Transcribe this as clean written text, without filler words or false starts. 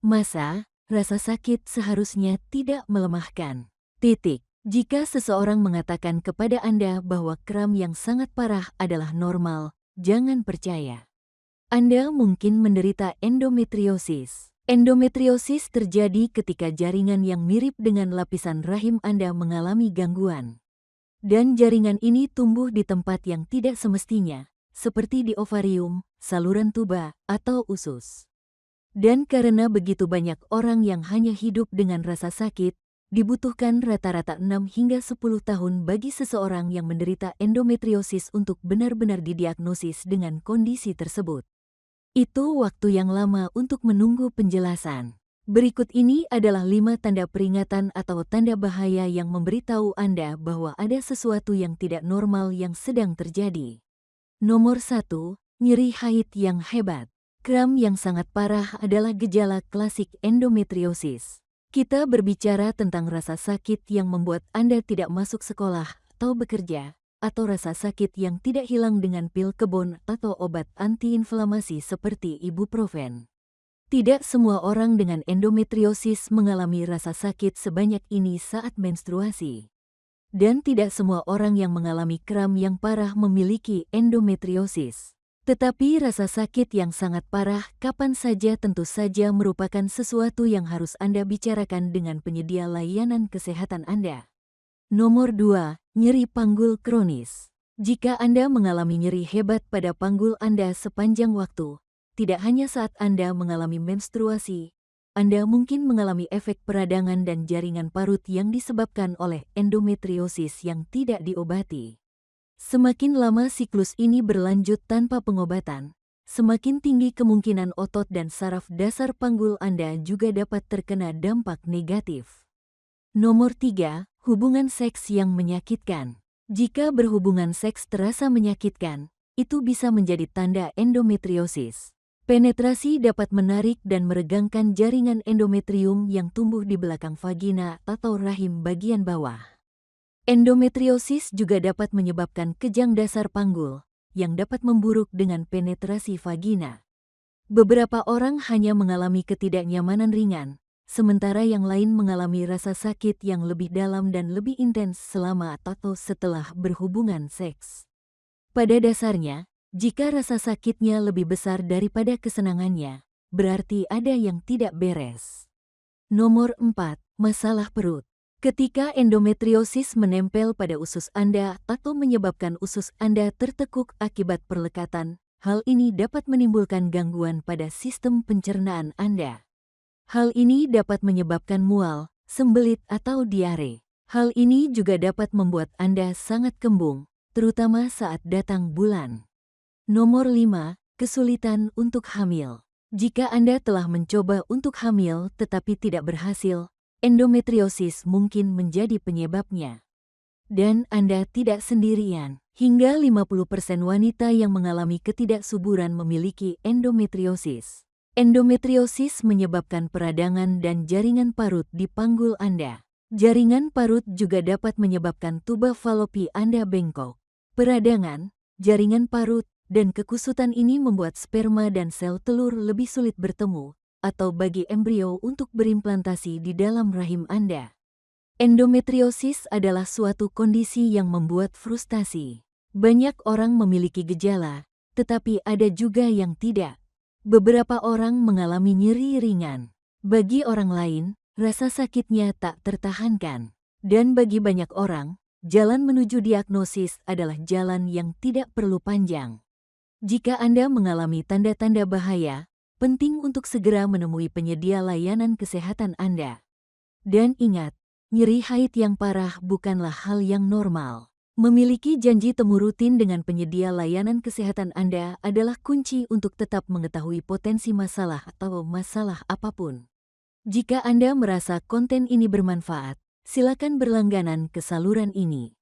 Masa, rasa sakit seharusnya tidak melemahkan. Titik. Jika seseorang mengatakan kepada Anda bahwa kram yang sangat parah adalah normal, jangan percaya. Anda mungkin menderita endometriosis. Endometriosis terjadi ketika jaringan yang mirip dengan lapisan rahim Anda mengalami gangguan. Dan jaringan ini tumbuh di tempat yang tidak semestinya, seperti di ovarium, saluran tuba, atau usus. Dan karena begitu banyak orang yang hanya hidup dengan rasa sakit, dibutuhkan rata-rata 6 hingga 10 tahun bagi seseorang yang menderita endometriosis untuk benar-benar didiagnosis dengan kondisi tersebut. Itu waktu yang lama untuk menunggu penjelasan. Berikut ini adalah 5 tanda peringatan atau tanda bahaya yang memberitahu Anda bahwa ada sesuatu yang tidak normal yang sedang terjadi. Nomor 1, nyeri haid yang hebat. Kram yang sangat parah adalah gejala klasik endometriosis. Kita berbicara tentang rasa sakit yang membuat Anda tidak masuk sekolah atau bekerja, atau rasa sakit yang tidak hilang dengan pil kebon atau obat antiinflamasi seperti ibuprofen. Tidak semua orang dengan endometriosis mengalami rasa sakit sebanyak ini saat menstruasi. Dan tidak semua orang yang mengalami kram yang parah memiliki endometriosis. Tetapi rasa sakit yang sangat parah kapan saja tentu saja merupakan sesuatu yang harus Anda bicarakan dengan penyedia layanan kesehatan Anda. Nomor 2, nyeri panggul kronis. Jika Anda mengalami nyeri hebat pada panggul Anda sepanjang waktu, tidak hanya saat Anda mengalami menstruasi, Anda mungkin mengalami efek peradangan dan jaringan parut yang disebabkan oleh endometriosis yang tidak diobati. Semakin lama siklus ini berlanjut tanpa pengobatan, semakin tinggi kemungkinan otot dan saraf dasar panggul Anda juga dapat terkena dampak negatif. Nomor 3, hubungan seks yang menyakitkan. Jika berhubungan seks terasa menyakitkan, itu bisa menjadi tanda endometriosis. Penetrasi dapat menarik dan meregangkan jaringan endometrium yang tumbuh di belakang vagina atau rahim bagian bawah. Endometriosis juga dapat menyebabkan kejang dasar panggul, yang dapat memburuk dengan penetrasi vagina. Beberapa orang hanya mengalami ketidaknyamanan ringan, sementara yang lain mengalami rasa sakit yang lebih dalam dan lebih intens selama atau setelah berhubungan seks. Pada dasarnya, jika rasa sakitnya lebih besar daripada kesenangannya, berarti ada yang tidak beres. Nomor 4, masalah perut. Ketika endometriosis menempel pada usus Anda atau menyebabkan usus Anda tertekuk akibat perlekatan, hal ini dapat menimbulkan gangguan pada sistem pencernaan Anda. Hal ini dapat menyebabkan mual, sembelit atau diare. Hal ini juga dapat membuat Anda sangat kembung, terutama saat datang bulan. Nomor 5, kesulitan untuk hamil. Jika Anda telah mencoba untuk hamil tetapi tidak berhasil, endometriosis mungkin menjadi penyebabnya. Dan Anda tidak sendirian. Hingga 50% wanita yang mengalami ketidaksuburan memiliki endometriosis. Endometriosis menyebabkan peradangan dan jaringan parut di panggul Anda. Jaringan parut juga dapat menyebabkan tuba falopi Anda bengkok. Peradangan, jaringan parut, dan kekusutan ini membuat sperma dan sel telur lebih sulit bertemu, atau bagi embrio untuk berimplantasi di dalam rahim Anda. Endometriosis adalah suatu kondisi yang membuat frustasi. Banyak orang memiliki gejala, tetapi ada juga yang tidak. Beberapa orang mengalami nyeri ringan. Bagi orang lain, rasa sakitnya tak tertahankan. Dan bagi banyak orang, jalan menuju diagnosis adalah jalan yang tidak perlu panjang. Jika Anda mengalami tanda-tanda bahaya, penting untuk segera menemui penyedia layanan kesehatan Anda. Dan ingat, nyeri haid yang parah bukanlah hal yang normal. Memiliki janji temu rutin dengan penyedia layanan kesehatan Anda adalah kunci untuk tetap mengetahui potensi masalah atau masalah apapun. Jika Anda merasa konten ini bermanfaat, silakan berlangganan ke saluran ini.